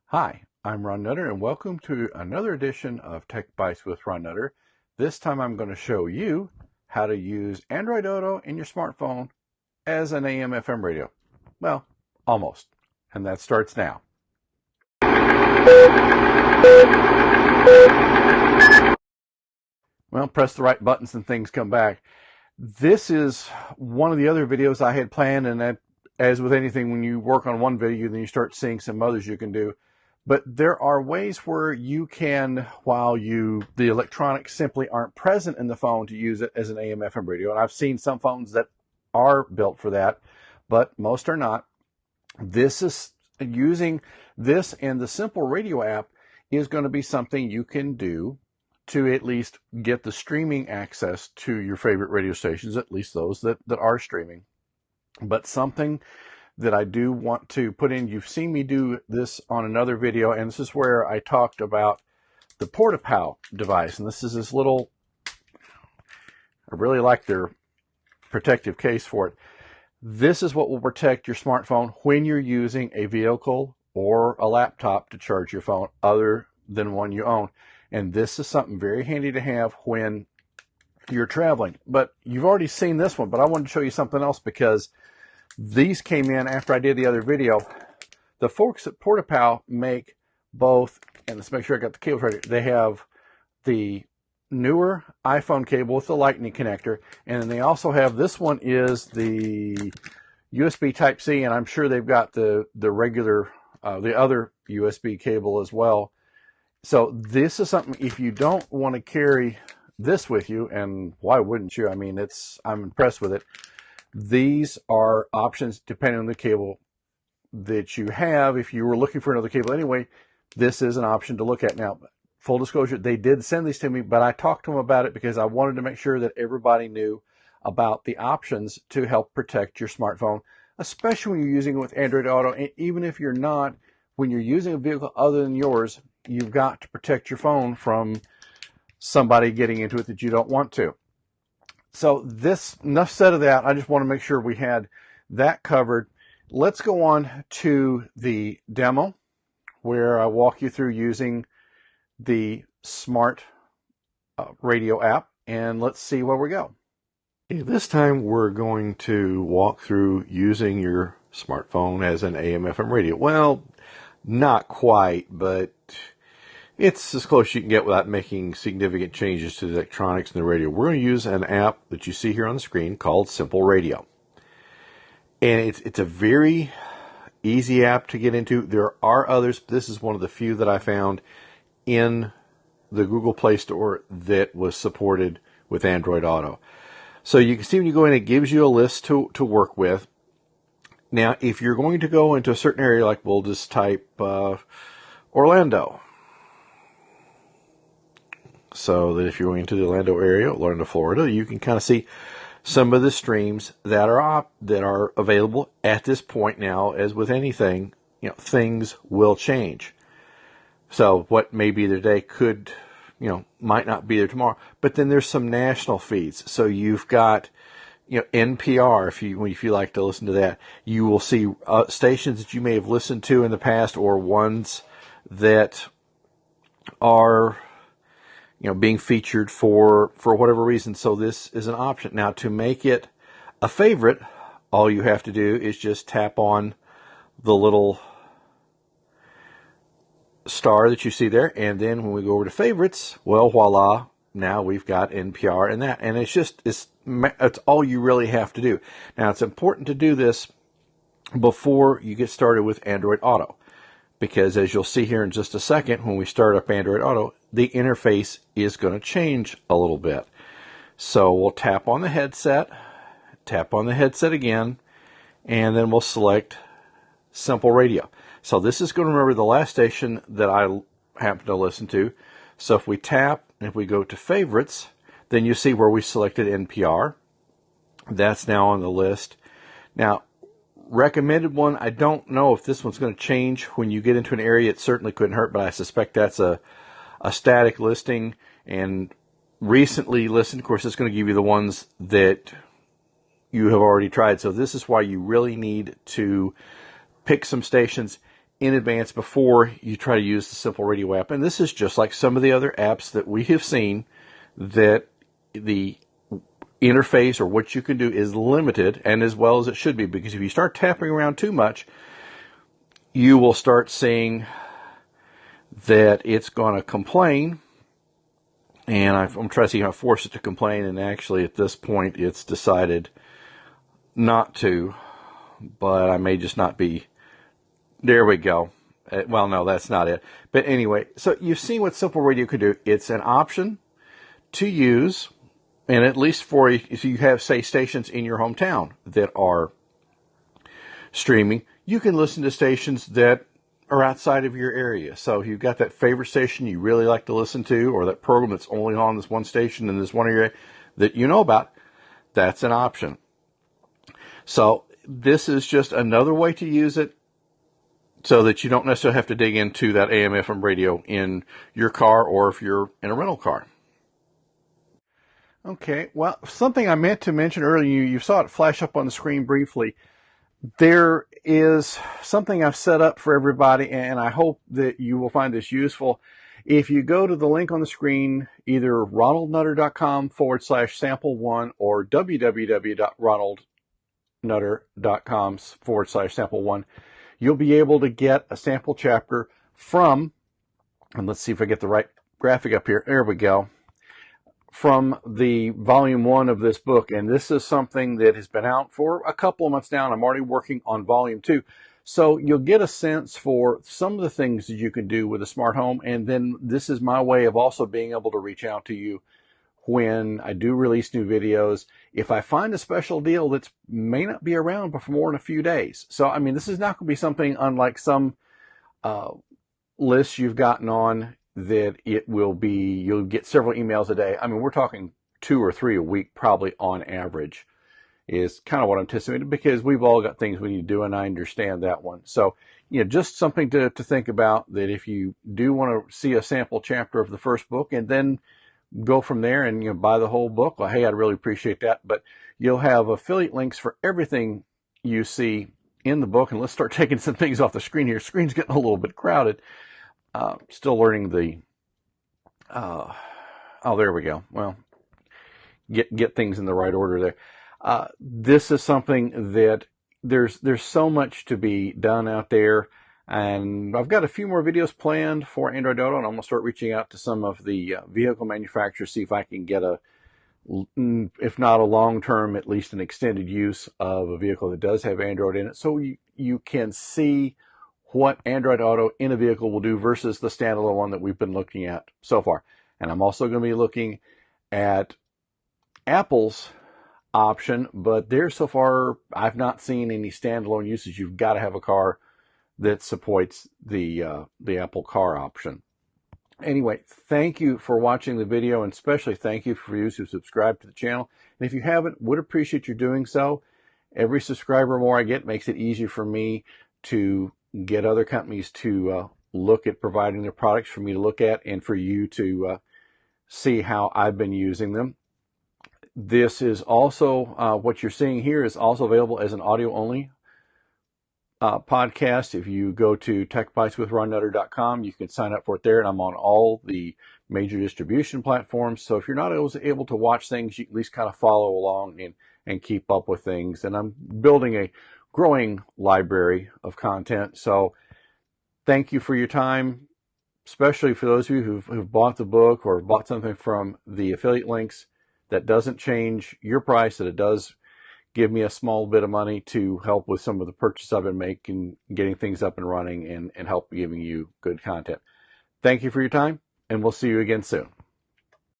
Hi, I'm Ron Nutter, and welcome to another edition of Tech Bites with Ron Nutter. This time I'm going to show you how to use Android Auto in your smartphone as an AM/FM radio. Well, almost. And that starts now. Well, press the right buttons and things come back. This is one of the other videos I had planned, and that, as with anything, when you work on one video, then you start seeing some others you can do. But there are ways where you can, while the electronics simply aren't present in the phone, to use it as an AM/FM radio. And I've seen some phones that are built for that, but most are not. This is using this, and the Simple Radio app is going to be something you can do to at least get the streaming access to your favorite radio stations, at least those that are streaming. But something that I do want to put in, you've seen me do this on another video, and this is where I talked about the PortaPow device. And this is this little, I really like their protective case for it. This is what will protect your smartphone when you're using a vehicle or a laptop to charge your phone other than one you own. And this is something very handy to have when you're traveling. But you've already seen this one, but I wanted to show you something else because these came in after I did the other video. The folks at PortaPow make both, and let's make sure I got the cables right. They have the newer iPhone cable with the Lightning connector, and then they also have, this one is the USB Type-C, and I'm sure they've got the regular, the other USB cable as well. So this is something, if you don't want to carry this with you, and why wouldn't you? I mean, I'm impressed with it. These are options depending on the cable that you have. If you were looking for another cable anyway, this is an option to look at. Now, full disclosure, they did send these to me, but I talked to them about it because I wanted to make sure that everybody knew about the options to help protect your smartphone, especially when you're using it with Android Auto. And even if you're not, when you're using a vehicle other than yours, you've got to protect your phone from somebody getting into it that you don't want to. So this, enough said of that. I just want to make sure we had that covered. Let's go on to the demo where I walk you through using the Smart Radio app, and let's see where we go. Okay, this time we're going to walk through using your smartphone as an AM/FM radio. Well, not quite, but it's as close as you can get without making significant changes to the electronics in the radio. We're going to use an app that you see here on the screen called Simple Radio. And it's a very easy app to get into. There are others, but this is one of the few that I found in the Google Play Store that was supported with Android Auto. So you can see when you go in, it gives you a list to work with. Now, if you're going to go into a certain area, like we'll just type Orlando. So that if you're going into the Orlando area, Orlando, Florida, you can kind of see some of the streams that are available at this point. Now, as with anything, things will change. So what may be there today could, might not be there tomorrow. But then there's some national feeds. So you've got, NPR, if you like to listen to that. You will see stations that you may have listened to in the past, or ones that are being featured for whatever reason. So this is an option. Now, to make it a favorite, all you have to do is just tap on the little star that you see there, and then when we go over to favorites, well, voila, now we've got NPR and that, and it's all you really have to do. Now, it's important to do this before you get started with Android Auto, because as you'll see here in just a second, when we start up Android Auto, the interface is going to change a little bit. So we'll tap on the headset again, and then we'll select Simple Radio. So this is going to remember the last station that I happen to listen to. So if we tap, and if we go to favorites, then you see where we selected NPR. That's now on the list. Now, recommended one, I don't know if this one's going to change when you get into an area. It certainly couldn't hurt, but I suspect that's a static listing. And recently listened, of course, it's going to give you the ones that you have already tried. So this is why you really need to pick some stations in advance before you try to use the Simple Radio app. And this is just like some of the other apps that we have seen, that the interface or what you can do is limited, and as well as it should be, because if you start tapping around too much, you will start seeing that it's going to complain. And I'm trying to see how to force it to complain, and actually at this point it's decided not to, but I may just not be. There we go. Well, no, that's not it. But anyway, so you've seen what Simple Radio could do. It's an option to use, and at least for if you have, say, stations in your hometown that are streaming, you can listen to stations that are outside of your area. So if you've got that favorite station you really like to listen to, or that program that's only on this one station in this one area that you know about, that's an option. So this is just another way to use it so that you don't necessarily have to dig into that AM/FM radio in your car or if you're in a rental car. Okay, well, something I meant to mention earlier, you saw it flash up on the screen briefly. There is something I've set up for everybody, and I hope that you will find this useful. If you go to the link on the screen, either ronaldnutter.com/sample1 or www.ronaldnutter.com/sample1, you'll be able to get a sample chapter from, and let's see if I get the right graphic up here. There we go. From the volume 1 of this book. And this is something that has been out for a couple of months now, and I'm already working on volume 2. So you'll get a sense for some of the things that you can do with a smart home. And then this is my way of also being able to reach out to you when I do release new videos. If I find a special deal that may not be around for more than a few days. So, I mean, this is not going to be something unlike some lists you've gotten on, that it will be, you'll get several emails a day. I mean, we're talking 2 or 3 a week, probably on average, is kind of what I'm anticipating, because we've all got things we need to do, and I understand that one. So, just something to think about, that if you do want to see a sample chapter of the first book and then go from there and buy the whole book, well, hey, I'd really appreciate that. But you'll have affiliate links for everything you see in the book. And let's start taking some things off the screen here. Screen's getting a little bit crowded. Still learning the, oh, there we go. Well, get things in the right order there. This is something that there's so much to be done out there, and I've got a few more videos planned for Android Auto, and I'm going to start reaching out to some of the vehicle manufacturers, see if I can get if not a long-term, at least an extended use of a vehicle that does have Android in it, so you can see what Android Auto in a vehicle will do versus the standalone one that we've been looking at so far. And I'm also going to be looking at Apple's option, but there so far I've not seen any standalone usage. You've got to have a car that supports the Apple Car option. Anyway, thank you for watching the video, and especially thank you for you who subscribe to the channel. And if you haven't, would appreciate you doing so. Every subscriber more I get makes it easier for me to get other companies to look at providing their products for me to look at, and for you to see how I've been using them. This is also, what you're seeing here is also available as an audio-only podcast. If you go to techbyteswithronnutter.com, you can sign up for it there, and I'm on all the major distribution platforms. So if you're not able to watch things, you can at least kind of follow along and keep up with things. And I'm building a growing library of content. So thank you for your time, especially for those of you who've bought the book or bought something from the affiliate links. That doesn't change your price, that it does give me a small bit of money to help with some of the purchases I've been making, getting things up and running, and help giving you good content. Thank you for your time, and we'll see you again soon.